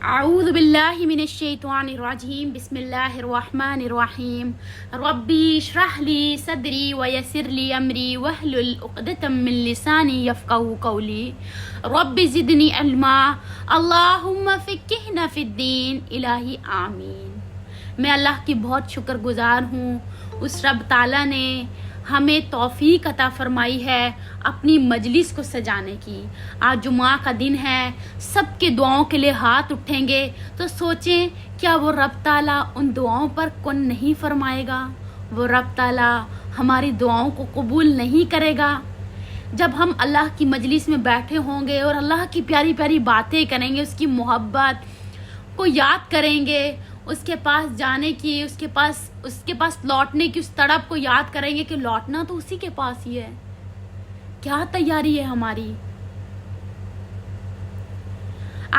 اعوذ باللہ من الشیطان الرجیم بسم اللہ الرحمن الرحیم ربی اشرح لی صدری ویسر لی امری واحلل عقدۃ من لسانی یفقہوا قولی رب زدنی علما اللہم فقہنا فی الدین الہی آمین۔ میں اللہ کی بہت شکر گزار ہوں، اس رب تعالیٰ نے ہمیں توفیق عطا فرمائی ہے اپنی مجلس کو سجانے کی۔ آج جمعہ کا دن ہے، سب کے دعاؤں کے لیے ہاتھ اٹھیں گے تو سوچیں کیا وہ رب تعالیٰ ان دعاؤں پر کون نہیں فرمائے گا؟ وہ رب تعالیٰ ہماری دعاؤں کو قبول نہیں کرے گا؟ جب ہم اللہ کی مجلس میں بیٹھے ہوں گے اور اللہ کی پیاری پیاری باتیں کریں گے، اس کی محبت کو یاد کریں گے، اس کے پاس جانے کی، اس کے پاس لوٹنے کی اس تڑپ کو یاد کریں گے کہ لوٹنا تو اسی کے پاس ہی ہے۔ کیا تیاری ہے ہماری؟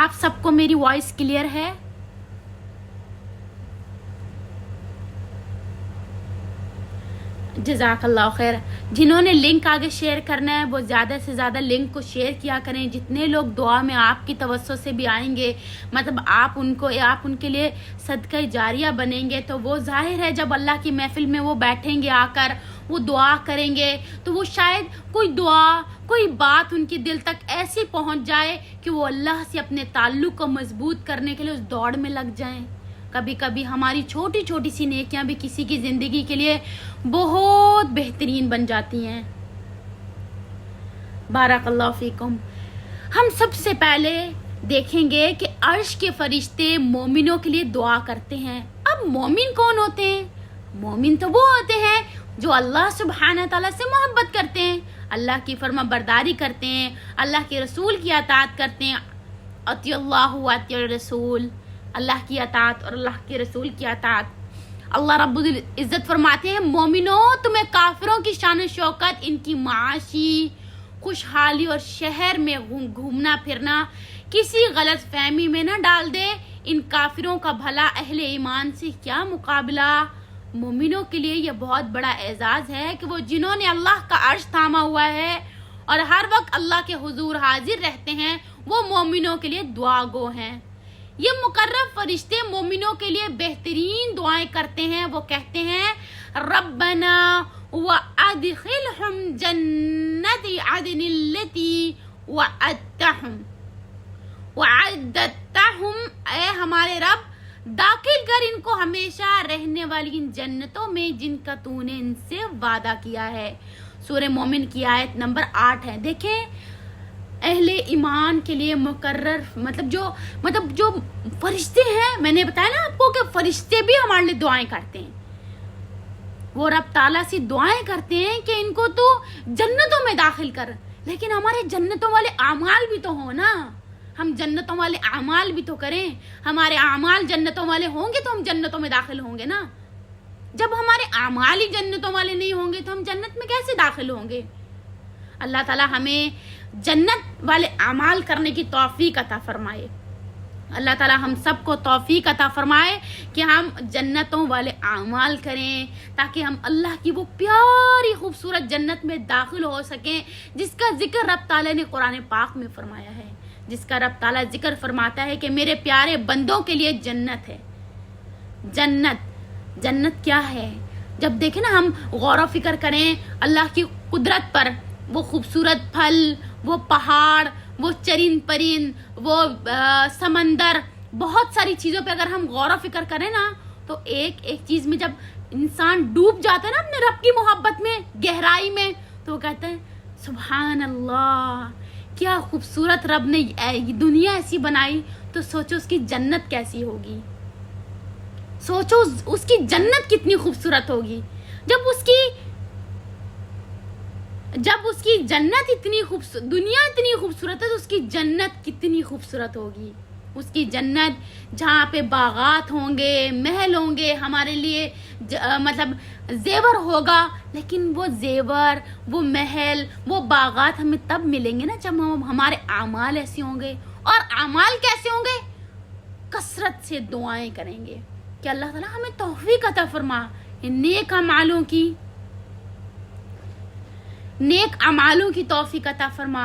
آپ سب کو میری وائس کلیئر ہے؟ جزاک اللہ خیر۔ جنہوں نے لنک آگے شیئر کرنا ہے وہ زیادہ سے زیادہ لنک کو شیئر کیا کریں۔ جتنے لوگ دعا میں آپ کی توسط سے بھی آئیں گے، مطلب آپ ان کے لیے صدقہ جاریہ بنیں گے، تو وہ ظاہر ہے جب اللہ کی محفل میں وہ بیٹھیں گے، آ کر وہ دعا کریں گے تو وہ شاید کوئی دعا، کوئی بات ان کے دل تک ایسی پہنچ جائے کہ وہ اللہ سے اپنے تعلق کو مضبوط کرنے کے لیے اس دوڑ میں لگ جائیں۔ کبھی کبھی ہماری چھوٹی چھوٹی سی نیکیاں بھی کسی کی زندگی کے لیے بہت بہترین بن جاتی ہیں۔ بارک اللہ فیکم۔ ہم سب سے پہلے دیکھیں گے کہ عرش کے فرشتے مومنوں کے لیے دعا کرتے ہیں۔ اب مومن کون ہوتے ہیں؟ مومن تو وہ ہوتے ہیں جو اللہ سبحانہ تعالیٰ سے محبت کرتے ہیں، اللہ کی فرما برداری کرتے ہیں، اللہ کے رسول کی اطاعت کرتے ہیں۔ اطیع اللہ و اطیع الرسول، اللہ کی اطاعت اور اللہ کے رسول کی اطاعت۔ اللہ رب العزت فرماتے ہیں مومنوں، تمہیں کافروں کی شان و شوکت، ان کی معاشی خوشحالی اور شہر میں گھومنا پھرنا کسی غلط فہمی میں نہ ڈال دے۔ ان کافروں کا بھلا اہل ایمان سے کیا مقابلہ؟ مومنوں کے لیے یہ بہت بڑا اعزاز ہے کہ وہ جنہوں نے اللہ کا عرش تھاما ہوا ہے اور ہر وقت اللہ کے حضور حاضر رہتے ہیں، وہ مومنوں کے لیے دعا گو ہیں۔ یہ مقرب فرشتے مومنوں کے لیے بہترین دعائیں کرتے ہیں۔ وہ کہتے ہیں ربنا وادخلہم جنت عدن التی وعدتہم، اے ہمارے رب داخل کر ان کو ہمیشہ رہنے والی ان جنتوں میں جن کا تو نے ان سے وعدہ کیا ہے۔ سورہ مومن کی آیت نمبر 8 ہے۔ دیکھیں اہل ایمان کے لیے مقرر مطلب جو فرشتے ہیں، میں نے بتایا نا آپ کو کہ فرشتے بھی ہمارے لیے دعائیں کرتے ہیں۔ وہ رب تعالیٰ سے دعائیں کرتے ہیں کہ ان کو تو جنتوں میں داخل کر، لیکن ہمارے جنتوں والے اعمال بھی تو ہوں نا، ہم جنتوں والے اعمال بھی تو کریں۔ ہمارے اعمال جنتوں والے ہوں گے تو ہم جنتوں میں داخل ہوں گے نا۔ جب ہمارے اعمال ہی جنتوں والے نہیں ہوں گے تو ہم جنت میں کیسے داخل ہوں گے؟ اللہ تعالیٰ ہمیں جنت والے اعمال کرنے کی توفیق عطا فرمائے۔ اللہ تعالیٰ ہم سب کو توفیق عطا فرمائے کہ ہم جنتوں والے اعمال کریں، تاکہ ہم اللہ کی وہ پیاری خوبصورت جنت میں داخل ہو سکیں جس کا ذکر رب تعالیٰ نے قرآن پاک میں فرمایا ہے، جس کا رب تعالیٰ ذکر فرماتا ہے کہ میرے پیارے بندوں کے لیے جنت ہے۔ جنت کیا ہے؟ جب دیکھیں نا ہم غور و فکر کریں اللہ کی قدرت پر، وہ خوبصورت پھل، وہ پہاڑ، وہ چرند پرند، وہ سمندر، بہت ساری چیزوں پہ اگر ہم غور و فکر کریں نا تو ایک ایک چیز میں جب انسان ڈوب جاتا ہے نا اپنے رب کی محبت میں، گہرائی میں، تو وہ کہتا ہے سبحان اللہ، کیا خوبصورت رب نے دنیا ایسی بنائی، تو سوچو اس کی جنت کیسی ہوگی، سوچو اس کی جنت کتنی خوبصورت ہوگی۔ جب اس کی جنت اتنی خوبصورت، دنیا اتنی خوبصورت ہے تو اس کی جنت کتنی خوبصورت ہوگی۔ اس کی جنت جہاں پہ باغات ہوں گے، محل ہوں گے، ہمارے لیے مطلب زیور ہوگا، لیکن وہ زیور، وہ محل، وہ باغات ہمیں تب ملیں گے نا جب ہمارے اعمال ایسے ہوں گے۔ اور اعمال کیسے ہوں گے؟ کثرت سے دعائیں کریں گے کہ اللہ تعالیٰ ہمیں توفیق عطا فرما نیک اعمالوں کی توفیق عطا فرما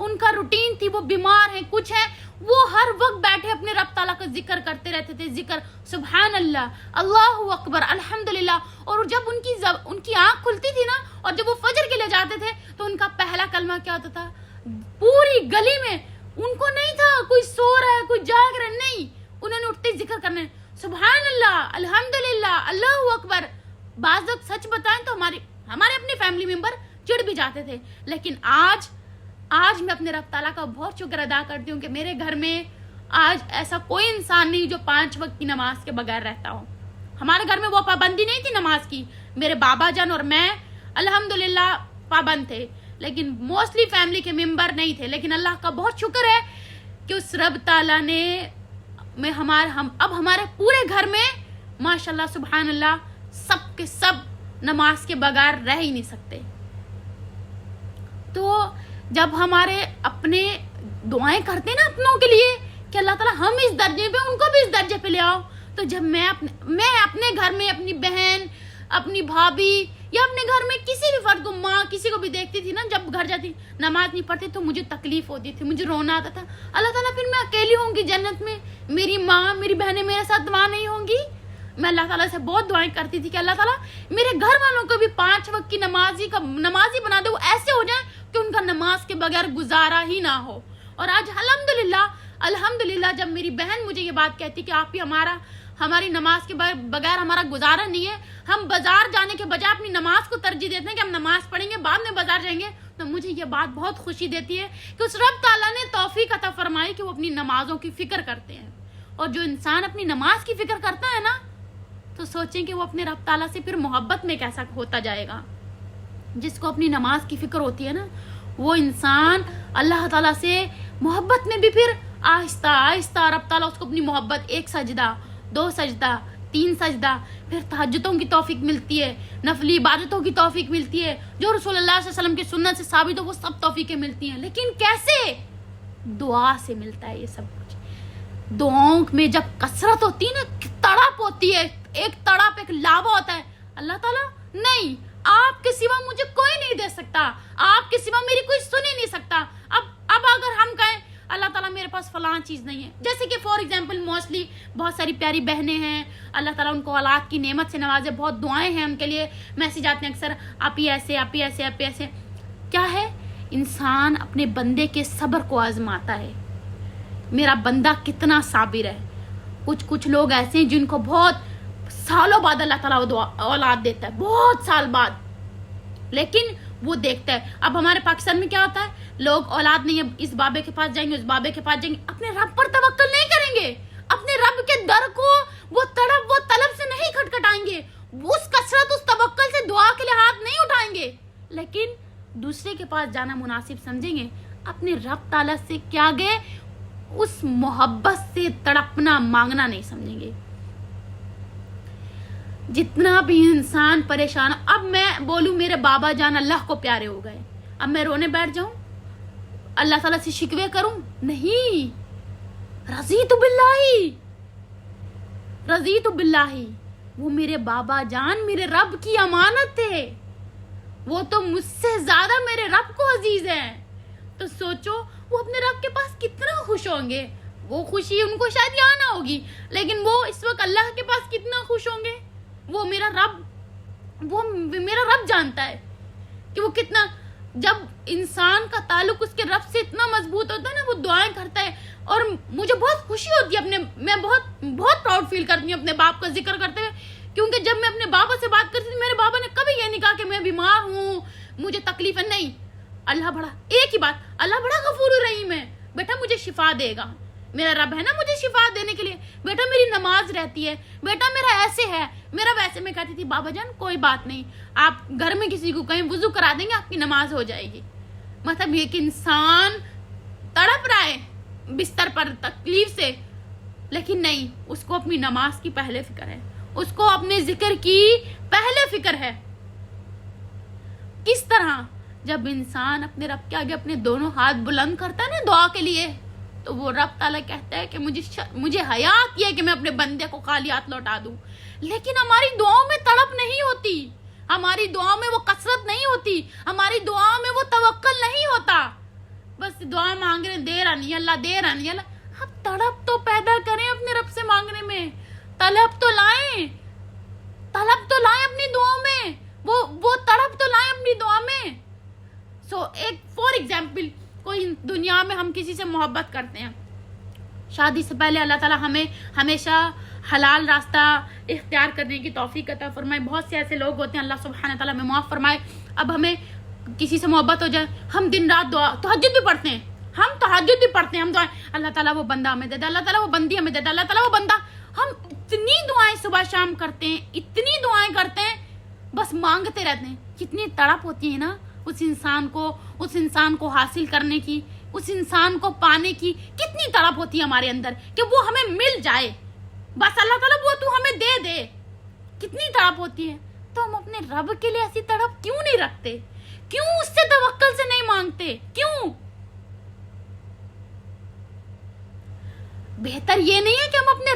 ان کا روٹین تھی، وہ بیمار ہیں، کچھ ہے، وہ ہر وقت بیٹھے اپنے رب تعالیٰ کا ذکر کرتے رہتے تھے، ذکر، سبحان اللہ، اللہ اکبر، الحمدللہ. اور جب ان کی آنکھ کھلتی تھی نا، اور جب وہ فجر کے لیے جاتے تھے تو ان کا پہلا کلمہ کیا ہوتا تھا؟ پوری گلی میں ان کو نہیں تھا کوئی سو رہا ہے، کوئی جاگ رہا ہے، نہیں، انہوں نے اٹھتے ذکر کرنے، سبحان اللہ، الحمدللہ، اللہ اکبر. بعض وقت سچ بتائیں تو ہمارے اپنے فیملی ممبر چڑ بھی جاتے تھے، لیکن آج میں اپنے رب تعالیٰ کا بہت شکر ادا کرتی ہوں کہ میرے گھر میں آج ایسا کوئی انسان نہیں جو 5 وقت کی نماز کے بغیر رہتا ہو. ہمارے گھر میں وہ پابندی نہیں تھی نماز کی، میرے بابا جان اور میں الحمدللہ پابند تھے، لیکن موسٹلی فیملی کے ممبر نہیں تھے. لیکن اللہ کا بہت شکر ہے کہ اس رب تعالیٰ نے اب ہمارے پورے گھر میں ماشاءاللہ سبحان اللہ سب کے سب نماز کے بغیر رہ ہی نہیں سکتے. تو جب ہمارے اپنے دعائیں کرتے ہیں نا اپنوں کے لیے کہ اللہ تعالیٰ ہم اس درجے پہ، ان کو بھی اس درجے پہ لے آؤ، تو جب میں اپنے گھر میں اپنی بہن، اپنی بھابھی یا اپنے گھر میں کسی بھی فرد کو، ماں کسی کو بھی دیکھتی تھی نا، جب گھر جاتی نماز نہیں پڑھتی تو مجھے تکلیف ہوتی تھی، مجھے رونا آتا تھا. اللہ تعالیٰ پھر میں اکیلی ہوں گی جنت میں، میری ماں میری بہنیں میرے ساتھ وہاں نہیں ہوں گی. میں اللہ تعالیٰ سے بہت دعائیں کرتی تھی کہ اللہ تعالیٰ میرے گھر والوں کو بھی 5 وقت کی نمازی بنا دے، وہ ایسے ہو جائیں کہ ان کا نماز کے بغیر گزارا ہی نہ ہو. اور آج الحمدللہ جب میری بہن مجھے یہ بات کہتی کہ آپ ہی ہماری نماز کے بغیر ہمارا گزارا نہیں ہے، ہم بازار جانے کے بجائے اپنی نماز کو ترجیح دیتے ہیں کہ ہم نماز پڑھیں گے بعد میں بازار جائیں گے، تو مجھے یہ بات بہت خوشی دیتی ہے کہ اس رب تعالیٰ نے توفیق عطا فرمائی کہ وہ اپنی نمازوں کی فکر کرتے ہیں. اور جو انسان اپنی نماز کی فکر کرتا ہے نا، تو سوچیں کہ وہ اپنے رب تعالیٰ سے پھر محبت میں کیسا ہوتا جائے گا. جس کو اپنی نماز کی فکر ہوتی ہے نا، وہ انسان اللہ تعالیٰ سے محبت میں بھی پھر آہستہ آہستہ رب تعالیٰ اس کو اپنی محبت، 1 سجدہ، 2 سجدہ، 3 سجدہ، پھر تہجدوں کی توفیق ملتی ہے، نفلی عبادتوں کی توفیق ملتی ہے، جو رسول اللہ صلی اللہ علیہ وسلم کی سنت سے ثابت ہو وہ سب توفیقیں ملتی ہیں. لیکن کیسے؟ دعا سے ملتا ہے یہ سب کچھ. دعاؤں میں جب کثرت ہوتی ہے نا، تڑپ ہوتی ہے، ایک تڑپ، ایک لاوا ہوتا ہے، اللہ تعالیٰ نہیں، آپ کے سوا مجھے کوئی نہیں دے سکتا، آپ کے سوا میری کوئی سن ہی نہیں سکتا. اب اگر ہم کہیں اللہ تعالیٰ میرے پاس فلاں چیز نہیں ہے، جیسے کہ فار ایگزامپل موسٹلی بہت ساری پیاری بہنیں ہیں، اللہ تعالیٰ ان کو اولاد کی نعمت سے نوازے، بہت دعائیں ہیں ان کے لیے، میسیج آتے ہیں اکثر، آپ ہی ایسے، آپ ہی ایسے، آپ ہی ایسے. کیا ہے؟ انسان اپنے بندے کے صبر کو آزماتا ہے، میرا بندہ کتنا صابر ہے. کچھ لوگ ایسے ہیں جن کو بہت سالوں بعد اللہ تعالیٰ اولاد دیتا ہے، بہت سال بعد، لیکن وہ دیکھتا ہے. اب ہمارے پاکستان میں کیا ہوتا ہے، لوگ اولاد نہیں ہے، اس بابے کے پاس جائیں گے، اس بابے کے پاس جائیں گے، اپنے رب پر توکل نہیں کریں گے، اپنے رب کے در کو وہ طلب سے نہیں کھٹکھٹائیں گے، اس کثرت، اس توکل سے دعا کے لیے ہاتھ نہیں اٹھائیں گے، لیکن دوسرے کے پاس جانا مناسب سمجھیں گے. اپنے رب تعالیٰ سے کیا گئے، اس محبت سے تڑپنا مانگنا نہیں سمجھیں گے. جتنا بھی انسان پریشان، اب میں بولوں میرے بابا جان اللہ کو پیارے ہو گئے، اب میں رونے بیٹھ جاؤں، اللہ تعالیٰ سے شکوے کروں؟ نہیں. رضیت باللہ، وہ میرے بابا جان میرے رب کی امانت تھے، وہ تو مجھ سے زیادہ میرے رب کو عزیز ہیں. تو سوچو وہ اپنے رب کے پاس کتنا خوش ہوں گے. وہ خوشی ان کو شاید یہاں نہ ہوگی، لیکن وہ اس وقت اللہ کے پاس کتنا خوش ہوں گے. وہ میرا رب جانتا ہے کہ وہ کتنا، جب انسان کا تعلق اس کے رب سے اتنا مضبوط ہوتا ہے نا، وہ دعائیں کرتا ہے. اور مجھے بہت خوشی ہوتی ہے، میں بہت پراؤڈ فیل کرتی ہوں اپنے باپ کا ذکر کرتے ہوئے، کیونکہ جب میں اپنے بابا سے بات کرتی تھی، میرے بابا نے کبھی یہ نہیں کہا کہ میں بیمار ہوں، مجھے تکلیف ہے، نہیں. اللہ بڑا، ایک ہی بات، اللہ بڑا غفور رحیم ہے، بیٹا مجھے شفا دے گا، میرا رب ہے نا مجھے شفا دینے کے لیے، بیٹا میری نماز رہتی ہے، بیٹا میرا ایسے ہے، میرا ویسے. میں کہتی تھی بابا جان کوئی بات نہیں، آپ گھر میں کسی کو کہیں وضو کرا دیں گے، آپ کی نماز ہو جائے گی. مطلب یہ کہ انسان تڑپ رہا ہے بستر پر تکلیف سے، لیکن نہیں، اس کو اپنی نماز کی پہلے فکر ہے، اس کو اپنے ذکر کی پہلے فکر ہے. کس طرح؟ جب انسان اپنے رب کے آگے اپنے دونوں ہاتھ بلند کرتا ہے نا دعا کے لیے، تو وہ رب تعالیٰ کہتا ہے کہ مجھے حیا آتی ہے کہ میں اپنے بندے کو خالی ہاتھ لوٹا دوں. لیکن ہماری دعاؤں میں تڑپ نہیں ہوتی، ہماری دعاؤں میں وہ کثرت نہیں ہوتی، ہماری دعاؤں میں وہ توکل نہیں ہوتا. بس دعا مانگ رہے ہیں، دے رہا نہیں اللہ، دے رہا نہیں اللہ. اب تڑپ تو پیدا کریں اپنے رب سے مانگنے میں، طلب تو لائیں، طلب تو لائیں اپنی دعاؤں میں، وہ تڑپ تو لائیں اپنی دعا میں. ایک فور ایگزامپل، کوئی دنیا میں ہم کسی سے محبت کرتے ہیں، شادی سے پہلے اللہ تعالیٰ ہمیں ہمیشہ حلال راستہ اختیار کرنے کی توفیق عطا فرمائے. بہت سے ایسے لوگ ہوتے ہیں، اللہ سبحانہ تعالیٰ میں معاف فرمائے. اب ہمیں کسی سے محبت ہو جائے، ہم دن رات دعا تہجد بھی پڑھتے ہیں، ہم تہجد بھی پڑھتے ہیں، ہم دعائیں اللہ تعالیٰ وہ بندہ ہمیں دے دے، اللہ تعالیٰ وہ بندی ہمیں دے دے، اللہ تعالیٰ وہ بندہ. ہم اتنی دعائیں صبح شام کرتے ہیں، اتنی دعائیں کرتے ہیں، بس مانگتے رہتے ہیں. کتنی تڑپ ہوتی ہے نا اس انسان کو حاصل کرنے کی، اس انسان کو پانے کی کتنی تڑپ ہوتی ہے ہمارے اندر کہ وہ ہمیں مل جائے، بس اللہ تعالیٰ وہ تو ہمیں دے دے. کتنی تڑپ ہوتی ہے. تو ہم اپنے رب کے لیے ایسی تڑپ کیوں نہیں رکھتے؟ کیوں اس سے توکل سے نہیں مانگتے؟ کیوں؟ بہتر یہ نہیں ہے کہ ہم اپنے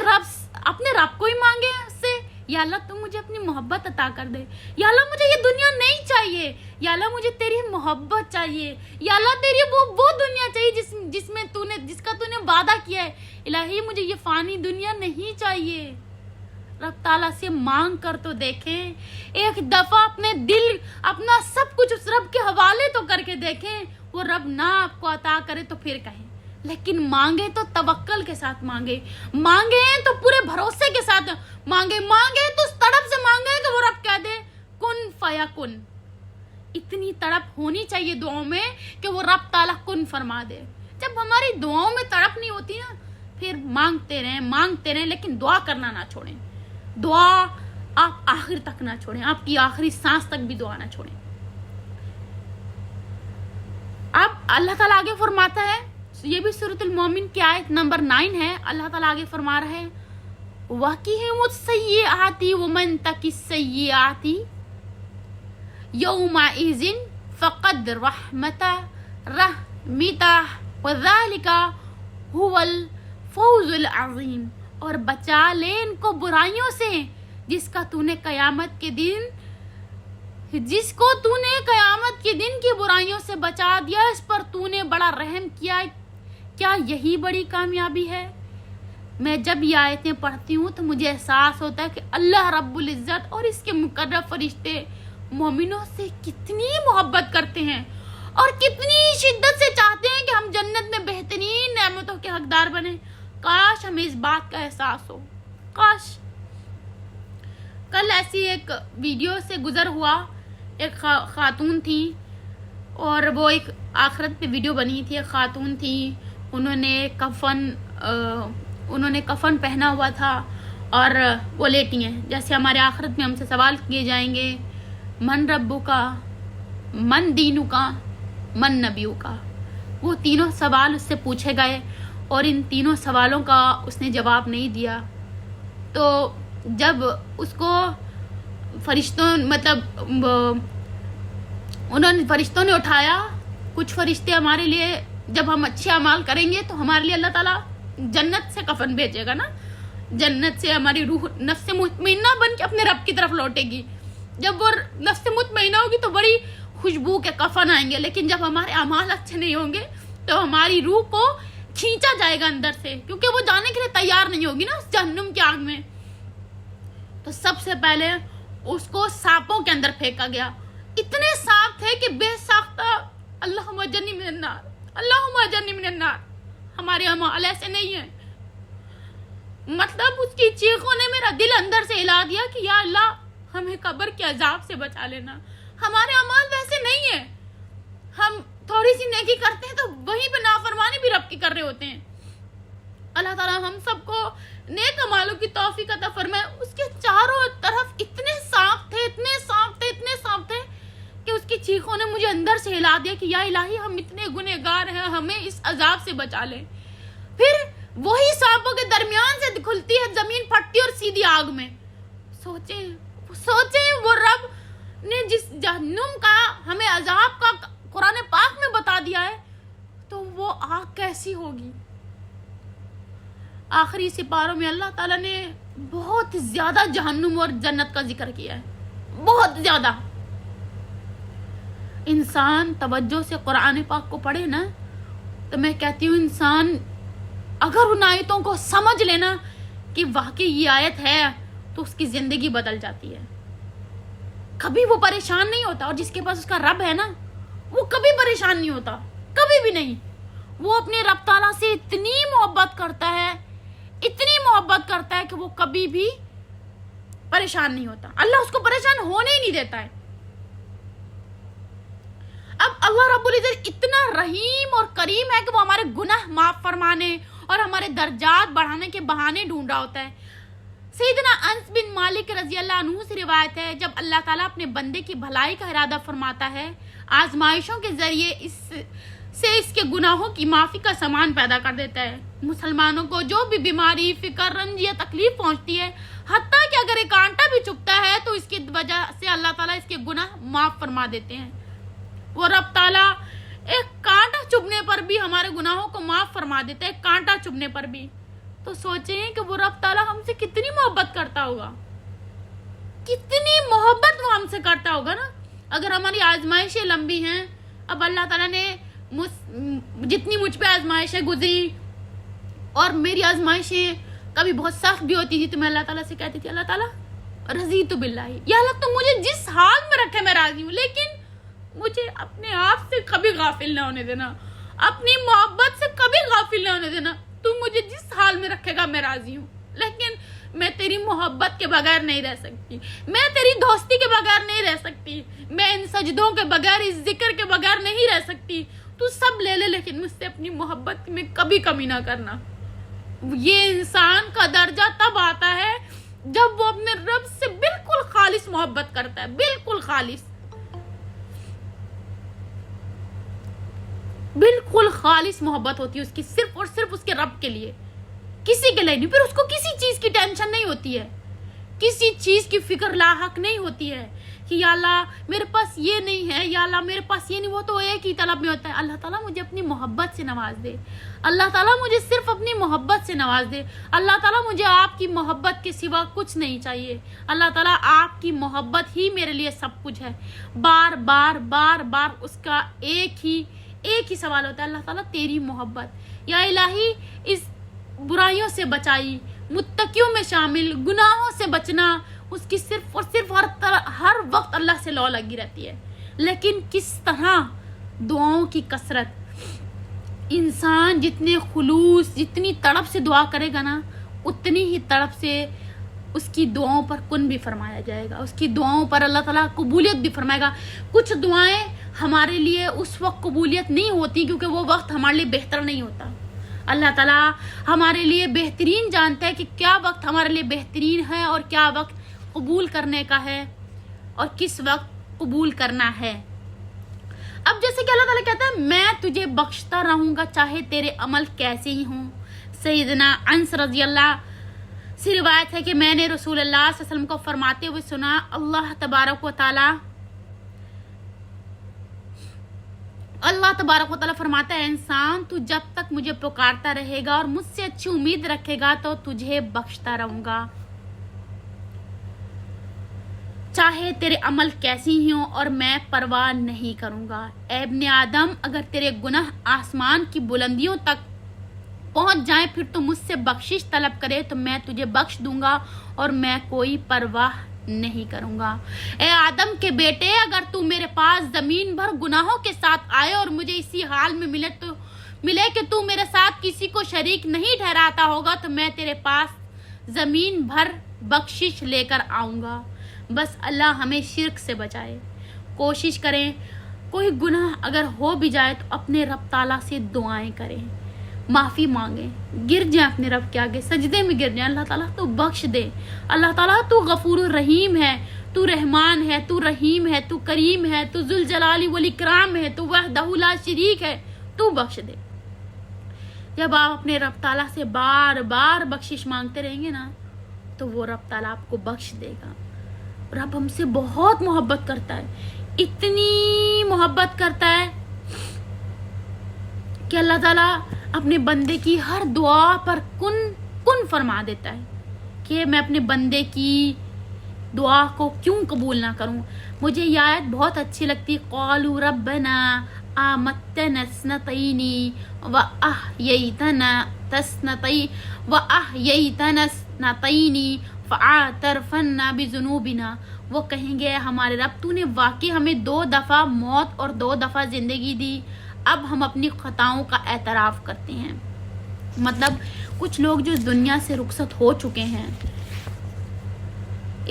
رب کو ہی مانگیں اس سے، یا اللہ تم مجھے اپنی محبت عطا کر دے، یا اللہ مجھے یہ دنیا نہیں چاہیے، یا اللہ مجھے تیری محبت چاہیے، یا اللہ تیری وہ دنیا چاہیے جس کا تو نے وعدہ کیا ہے. الہی مجھے یہ فانی دنیا نہیں چاہیے. رب تعالیٰ سے مانگ کر تو دیکھیں، ایک دفعہ اپنے دل اپنا سب کچھ اس رب کے حوالے تو کر کے دیکھیں. وہ رب نہ آپ کو عطا کرے تو پھر کہیں، لیکن مانگے تو توکل کے ساتھ مانگے تو پورے بھروسے کے ساتھ مانگے تو اس تڑپ سے مانگے کہ وہ رب کہہ دے کن فیکن. اتنی تڑپ ہونی چاہیے دعاؤں میں کہ وہ رب تعالیٰ کن فرما دے. جب ہماری دعاؤں میں تڑپ نہیں ہوتی نا، پھر مانگتے رہیں لیکن دعا کرنا نہ چھوڑیں. دعا آپ آخر تک نہ چھوڑیں، آپ کی آخری سانس تک بھی دعا نہ چھوڑیں. اب اللہ تعالیٰ آگے فرماتا ہے، یہ بھی سورۃ المومن کی آیت نمبر 9 ہے. اللہ تعالیٰ آگے فرما رہا ہے وَقِهِمُ السَّيِّئَاتِ وَمَن تَقِ السَّيِّئَاتِ يَوْمَئِذٍ فَقَدْ رَحْمَتَهُ وَذَلِكَ هُوَ الْفَوْزُ الْعَظِيمُ. اور بچا لے ان کو برائیوں سے جس کو تو نے قیامت کے دن کی برائیوں سے بچا دیا، اس پر تو نے بڑا رحم کیا. کیا یہی بڑی کامیابی ہے؟ میں جب یہ آیتیں پڑھتی ہوں تو مجھے احساس ہوتا ہے کہ اللہ رب العزت اور اس کے مقرب فرشتے مومنوں سے کتنی محبت کرتے ہیں اور کتنی شدت سے چاہتے ہیں کہ ہم جنت میں بہترین نعمتوں کے حقدار بنیں. کاش ہمیں اس بات کا احساس ہو. کاش. کل ایسی ایک ویڈیو سے گزر ہوا، ایک خاتون تھی اور وہ ایک آخرت پہ ویڈیو بنی تھی. ایک خاتون تھی، انہوں نے کفن پہنا ہوا تھا اور وہ لیٹی ہیں. جیسے ہمارے آخرت میں ہم سے سوال کیے جائیں گے من ربو کا، من دینو کا، من نبیو کا. وہ تینوں سوال اس سے پوچھے گئے اور ان تینوں سوالوں کا اس نے جواب نہیں دیا. تو جب اس کو فرشتوں نے اٹھایا، کچھ فرشتے ہمارے لیے جب ہم اچھے اعمال کریں گے تو ہمارے لیے اللہ تعالیٰ جنت سے کفن بھیجے گا نا، جنت سے ہماری روح نفس مطمئنہ بن کے اپنے رب کی طرف لوٹے گی. جب وہ نفس مطمئنہ ہوگی تو بڑی خوشبو کے کفن آئیں گے، لیکن جب ہمارے اعمال اچھے نہیں ہوں گے تو ہماری روح کو کھینچا جائے گا اندر سے، کیونکہ وہ جانے کے لیے تیار نہیں ہوگی نا اس جہنم کی آگ میں. تو سب سے پہلے اس کو سانپوں کے اندر پھینکا گیا. اتنے سانپ تھے کہ بے ساختہ اللہم اجرنی من النار، اللہم اجرنی من النار. ہمارے اعمال ایسے نہیں ہیں. مطلب اس کی چیخوں نے میرا دل اندر سے ہلا دیا کہ یا اللہ ہمیں قبر کے عذاب سے بچا لینا. ہمارے اعمال ویسے نہیں ہیں، ہم تھوڑی سی نیکی کرتے ہیں تو وہیں پہ نافرمانی بھی رب کی کر رہے ہوتے ہیں. اللہ تعالیٰ ہم سب کو نیک اعمالوں کی توفیق عطا فرمائے. اس کے چاروں طرف اتنے سانپ تھے کہ اس کی چیخوں نے مجھے اندر سے ہلا دیا کہ یا الہی ہم اتنے گنہگار ہیں، ہمیں اس عذاب سے بچا لے. پھر وہی سانپوں کے درمیان سے کھلتی ہے زمین، پھٹتی اور سیدھی آگ میں. سوچیں وہ رب نے جس جہنم کا ہمیں عذاب کا قرآن پاک میں بتا دیا ہے تو وہ آگ کیسی ہوگی. آخری سپاروں میں اللہ تعالیٰ نے بہت زیادہ جہنم اور جنت کا ذکر کیا ہے، بہت زیادہ. انسان توجہ سے قرآن پاک کو پڑھے نا، تو میں کہتی ہوں انسان اگر ان آیتوں کو سمجھ لینا کہ واقعی یہ آیت ہے تو اس کی زندگی بدل جاتی ہے. کبھی وہ پریشان نہیں ہوتا. اور جس کے پاس اس کا رب ہے نا وہ کبھی پریشان نہیں ہوتا, کبھی بھی نہیں. وہ اپنے رب تعالیٰ سے اتنی محبت کرتا ہے, اتنی محبت کرتا ہے کہ وہ کبھی بھی پریشان نہیں ہوتا. اللہ اس کو پریشان ہونے ہی نہیں دیتا ہے. اب اللہ رب العزت اتنا رحیم اور کریم ہے کہ وہ ہمارے گناہ معاف فرمانے اور ہمارے درجات بڑھانے کے بہانے ڈھونڈ رہا ہوتا ہے. سیدنا انس بن مالک رضی اللہ عنہ سے روایت ہے, جب اللہ تعالیٰ اپنے بندے کی بھلائی کا ارادہ فرماتا ہے, آزمائشوں کے ذریعے اس کے گناہوں کی معافی کا سامان پیدا کر دیتا ہے. مسلمانوں کو جو بھی بیماری, فکر, رنج یا تکلیف پہنچتی ہے, حتیٰ کہ اگر ایک کانٹا بھی چبھتا ہے تو اس کی وجہ سے اللہ تعالیٰ اس کے گناہ معاف فرما دیتے ہیں. وہ رب تعالیٰ ایک کانٹا چبھنے پر بھی ہمارے گناہوں کو معاف فرما دیتا ہے, ایک کانٹا چبھنے پر بھی. تو سوچیں کہ وہ رب تعالیٰ ہم سے کتنی محبت کرتا ہوگا, کتنی محبت وہ ہم سے کرتا ہوگا نا. اگر ہماری آزمائشیں لمبی ہیں, اب اللہ تعالیٰ نے جتنی مجھ پہ آزمائشیں گزری اور میری آزمائشیں کبھی بہت سخت بھی ہوتی تھی, تو میں اللہ تعالیٰ سے کہتی تھی اللہ تعالیٰ رضیت باللہ, یا اللہ تو مجھے جس حال میں رکھے میں راضی ہوں, لیکن مجھے اپنے آپ سے کبھی غافل نہ ہونے دینا, اپنی محبت سے کبھی غافل نہ ہونے دینا. تو مجھے جس حال میں رکھے گا میں راضی ہوں, لیکن میں تیری محبت کے بغیر نہیں رہ سکتی, میں تیری دوستی کے بغیر نہیں رہ سکتی, میں ان سجدوں کے بغیر, اس ذکر کے بغیر نہیں رہ سکتی. تو سب لے لے لیکن مجھ سے اپنی محبت میں کبھی کمی نہ کرنا. یہ انسان کا درجہ تب آتا ہے جب وہ اپنے رب سے بالکل خالص محبت کرتا ہے, بالکل خالص, بالکل خالص محبت ہوتی ہے اس کی, صرف اور صرف اس کے رب کے لیے, کسی کے لیے نہیں. پھر اس کو کسی چیز کی ٹینشن نہیں ہوتی ہے, کسی چیز کی فکر لاحق نہیں ہوتی ہے کہ یا اللہ میرے پاس یہ نہیں ہے, یا اللہ میرے پاس یہ نہیں. وہ تو ایک ہی طلب میں ہوتا ہے, اللہ تعالیٰ مجھے اپنی محبت سے نواز دے, اللہ تعالیٰ مجھے صرف اپنی محبت سے نواز دے, اللہ تعالیٰ مجھے آپ کی محبت کے سوا کچھ نہیں چاہیے, اللہ تعالیٰ آپ کی محبت ہی میرے لیے سب کچھ ہے. بار بار بار بار اس کا ایک ہی سوال ہوتا ہے, اللہ تعالیٰ تیری محبت, یا الہی اس برائیوں سے بچائی, متقیوں میں شامل, گناہوں سے بچنا, اس کی صرف اور صرف ہر وقت اللہ سے لو لگی رہتی ہے. لیکن کس طرح دعاؤں کی کثرت, انسان جتنے خلوص, جتنی تڑپ سے دعا کرے گا نا, اتنی ہی تڑپ سے اس کی دعاؤں پر کن بھی فرمایا جائے گا, اس کی دعاؤں پر اللہ تعالیٰ قبولیت بھی فرمائے گا. کچھ دعائیں ہمارے لیے اس وقت قبولیت نہیں ہوتی کیونکہ وہ وقت ہمارے لیے بہتر نہیں ہوتا. اللہ تعالیٰ ہمارے لیے بہترین جانتا ہے کہ کیا وقت ہمارے لیے بہترین ہے اور کیا وقت قبول کرنے کا ہے اور کس وقت قبول کرنا ہے. اب جیسے کہ اللہ تعالیٰ کہتا ہے میں تجھے بخشتا رہوں گا چاہے تیرے عمل کیسے ہی ہوں. سیدنا انس رضی اللہ سے روایت ہے کہ میں نے رسول اللہ صلی اللہ علیہ وسلم کو فرماتے ہوئے سنا, اللہ تبارک و تعالیٰ فرماتا ہے انسان تو جب تک مجھے پکارتا رہے گا اور مجھ سے اچھی امید رکھے گا تو تجھے بخشتا رہوں گا چاہے تیرے عمل کیسی ہی ہوں اور میں پرواہ نہیں کروں گا. اے ابن آدم اگر تیرے گناہ آسمان کی بلندیوں تک پہنچ جائیں پھر تو مجھ سے بخشش طلب کرے تو میں تجھے بخش دوں گا اور میں کوئی پرواہ نہیں کروں گا. اے آدم کے بیٹے اگر تو میرے پاس زمین بھر گناہوں کے ساتھ آئے اور مجھے اسی حال میں ملے کہ تو میرے ساتھ کسی کو شریک نہیں ٹھہراتا ہوگا تو میں تیرے پاس زمین بھر بخشش لے کر آؤں گا. بس اللہ ہمیں شرک سے بچائے. کوشش کریں کوئی گناہ اگر ہو بھی جائے تو اپنے رب تعالیٰ سے دعائیں کریں, معافی مانگیں, گر جائیں اپنے رب کے آگے, سجدے میں گر جائیں, اللہ تعالیٰ تو بخش دے, اللہ تعالیٰ تو غفور الرحیم ہے, تو رحمان ہے, تو رحیم ہے, تو کریم ہے, تو ذوالجلال والاکرام ہے, تو وحدہ لا شریک ہے, تو بخش دے. جب آپ اپنے رب تعالیٰ سے بار بار بخشش مانگتے رہیں گے نا تو وہ رب تعالیٰ آپ کو بخش دے گا. رب ہم سے بہت محبت کرتا ہے, اتنی محبت کرتا ہے کہ اللہ تعالیٰ اپنے بندے کی ہر دعا پر کن فرما دیتا ہے کہ میں اپنے بندے کی دعا کو کیوں قبول نہ کروں. مجھے یہ آیت بہت اچھی لگتی, قالوا ربنا آمتنا اثنتین وأحییتنا اثنتین فاعترفنا بذنوبنا. وہ کہیں گے ہمارے رب تو نے واقعی ہمیں 2 دفعہ موت اور 2 دفعہ زندگی دی، اب ہم اپنی خطاؤں کا اعتراف کرتے ہیں. مطلب کچھ لوگ جو دنیا سے رخصت ہو چکے ہیں.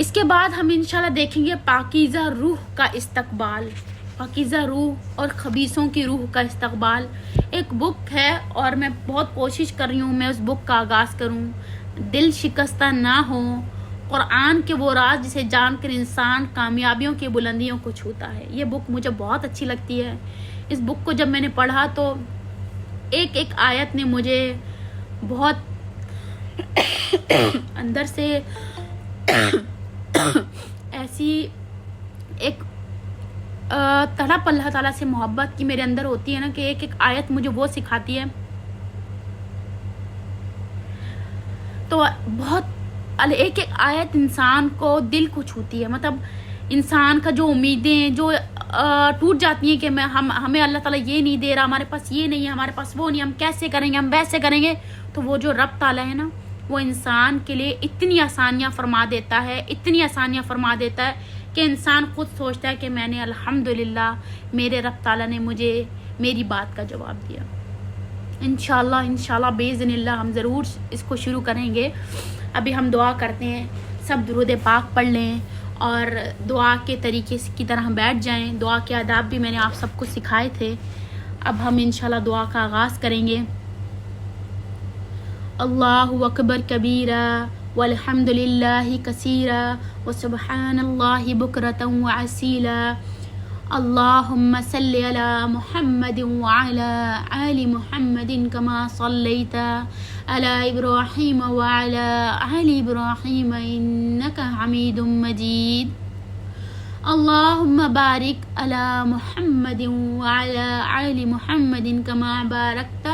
اس کے بعد ہم انشاءاللہ دیکھیں گے پاکیزہ روح کا استقبال، پاکیزہ روح اور خبیثوں کی روح کا استقبال. ایک بک ہے اور میں بہت کوشش کر رہی ہوں میں اس بک کا آغاز کروں. دل شکستہ نہ ہو، قرآن کے وہ راز جسے جان کر انسان کامیابیوں کی بلندیوں کو چھوتا ہے. یہ بک مجھے بہت اچھی لگتی ہے. اس بک کو جب میں نے پڑھا تو ایک ایک آیت نے مجھے بہت اندر سے ایسی ایک تڑپ اللہ تعالیٰ سے محبت کی میرے اندر ہوتی ہے نا کہ ایک ایک آیت مجھے وہ سکھاتی ہے. تو بہت ایک ایک آیت انسان کو دل کو چھوتی ہے. مطلب انسان کا جو امیدیں جو ٹوٹ جاتی ہیں کہ ہمیں اللہ تعالیٰ یہ نہیں دے رہا، ہمارے پاس یہ نہیں ہے، ہمارے پاس وہ نہیں، ہم کیسے کریں گے، ہم ویسے کریں گے. تو وہ جو رب تعالیٰ ہے نا وہ انسان کے لیے اتنی آسانیاں فرما دیتا ہے، اتنی آسانیاں فرما دیتا ہے کہ انسان خود سوچتا ہے کہ میں نے الحمدللہ میرے رب تعالیٰ نے مجھے میری بات کا جواب دیا. انشاءاللہ باذن اللہ ہم ضرور اس کو شروع کریں گے. ابھی ہم دعا کرتے ہیں، سب درود پاک پڑھ لیں اور دعا کے طریقے کی طرح ہم بیٹھ جائیں. دعا کے آداب بھی میں نے آپ سب کو سکھائے تھے. اب ہم انشاءاللہ دعا کا آغاز کریں گے. اللہ اکبر کبیرہ والحمد للہ کثیرہ وسبحان اللہ بکرۃ وعصیلا. اللہم صلی علی محمد وعلی آل محمد کما صلیت علی ابراہیم وعلی آل ابراہیم انک حمید مجید. اللہم بارک علی محمد وعلی آل محمد کما بارکت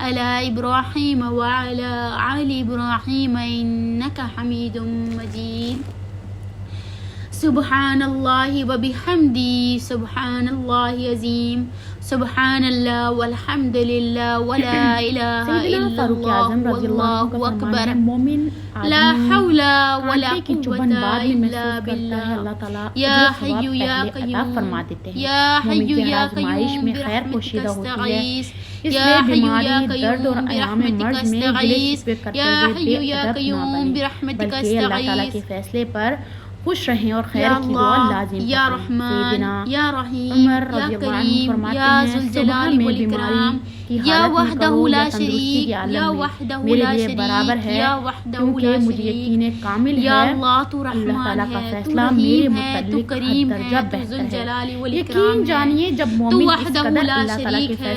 علی ابراہیم وعلی آل ابراہیم انک حمید مجید. سبحان اللہ وبحمدی سبحان اللہ عظیم سبحان اللہ والحمد للہ ولا الہ الا اللہ واللہ اکبر لا حول ولا قوة الا باللہ. یا حی یا قیوم یا حی یا قیوم برحمتک استغیث یا حی یا قیوم برحمتک استغیث یا حی یا قیوم برحمتک استغیث. کے فیصلے پر خوش رہیں اور خیر کی دعا لازم یا رحمان یا رحیم یا کریم یا ذوالجلال والاکرام یا وحدہ لا شریک یا وحدہ لا شریک یا وحدہ لا شریک. یا اللہ تو رحمان ہے، تو رحیم ہے، تو کریم ہے، تو ذوالجلال والاکرام جانیے جب تو وحدہ لا شریک ہے.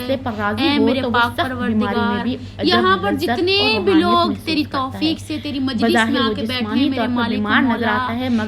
اے میرے پاک پروردگار، یہاں پر جتنے بھی لوگ تیری توفیق سے تیری مجلس میں آ کے بیٹھے ہیں میرے مالک مولا،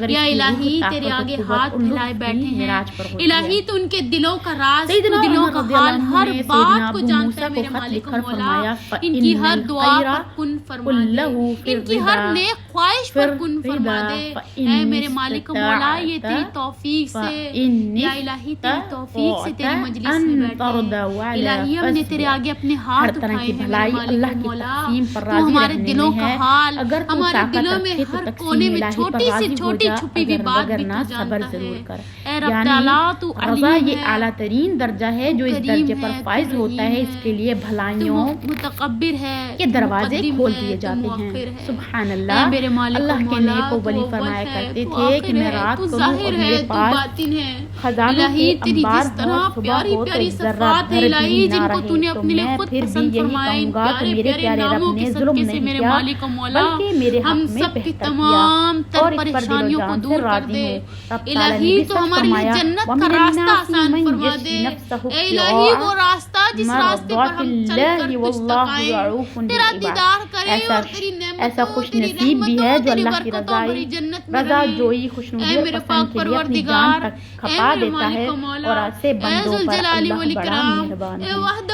یا الہی تیرے آگے ہاتھ پھیلائے بیٹھے ہیں. الہی تو ان کے دلوں کا راز، تو دلوں کا حال، ہر بات کو جانتا ہے میرے مالک مولا. ان کی ہر دعا پر کن فرما دے، ان کی ہر نیک خواہش پر کن فرما دے. اے میرے مالک مولا یہ تیری توفیق سے، یا الہی تیری توفیق سے تیری مجلس میں بیٹھے ہیں. الہی ہم نے تیرے آگے اپنے ہاتھ اٹھائے ہیں میرے مالک مولا. تو ہمارے دلوں کا حال، ہمارے دلوں میں ہر کونے میں چھوٹی سے چھوٹی چھپی ہوئی بات بھی تو جانتا ہے. اے رب تعالیٰ تو رضا علیم یہ ہے، اعلیٰ ترین درجہ ہے جو اس درجے پر فائز ہوتا ہے. اس کے لیے بھلائیوں متکبر ہے، کے دروازے مقدم کھول ہے، دیے تو جاتے مؤخر ہیں. ہے. سبحان اے اللہ. میرے مالک اللہ کے مولا نیک و تو ولی اول فرمایا ہے، کرتے تو تھے کہ آخر میں ہے، رات تو کو ظاہر اور ہے، میرے تو پاس باطن ہے. خزانوں الہی کے تیری انبار جس طرح ہو، صبح پیاری ہو تو پیاری ذرہ صفات بھر الہی بھی نہ جن کو تو نے رہے. تو اپنے لیے میں خود پھر بھی پسند یہی فرمایا، ان کہوں گا کہ پیارے میرے پیارے پیارے رب ناموں نے کے ظلم صدقے سے نہیں میرے کیا مالک مولا بلکہ میرے ہم حق میں سب کی بہتر تمام کیا تر اور اس پر دل و پریشانیوں کو جان سے دور کر راضی دے. ہوں. رب تعالیٰ نے الہی بھی تو سچ ہمارے لیے فرمایا جنت کا وَمِنَ راستہ النَّاسِ آسان مَن فرما يَشْرِي دے. نَفْسَهُ اے الہی ابْتِغَاءَ وہ راستہ جس راستے پر ہم چل کر مرضات تجھ تک اللہ آئیں، رعوف تیرا بالعباد. دیدار کریں اور تیری ایسا نعمتوں، خوش تیری نصیب بھی ہے رحمتوں، جو تیری اللہ کی برکتوں بھری رضائی جنت میں رضا رہیں. جوئی خوشنودی اے اور میرے پسند پاک کے لیے اپنی جان پروردگار، تک اے کھپا میرے دیتا مالک ہے و مولا، اور ایسے اے بندوں پر ذوالجلال اللہ بڑا والاکرام، مہربان اے ہے. وحدہ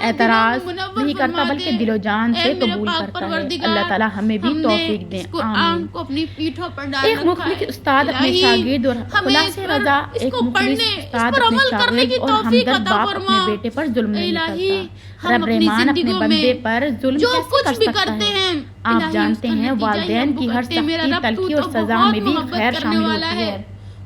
اعتراض نہیں کرتا بلکہ دل و جان سے قبول کرتا ہے۔ اللہ تعالیٰ ہمیں بھی توفیق دیں، آمین۔ کو اپنی پیٹھوں پر ڈال ایک مخلص استاد اپنے شاگرد اور خلاص رضا ایک مخلص استاد اپنے شاگرد اور ہمدرد باپ اپنے بیٹے پر ظلم نہیں کرتا۔ رب رحمان اپنے بندے پر ظلم کیسے کر سکتا ہے؟ آپ جانتے ہیں والدین کی ہر سختی، تلخی اور سزا میں بھی خیر شامل ہوتی ہے،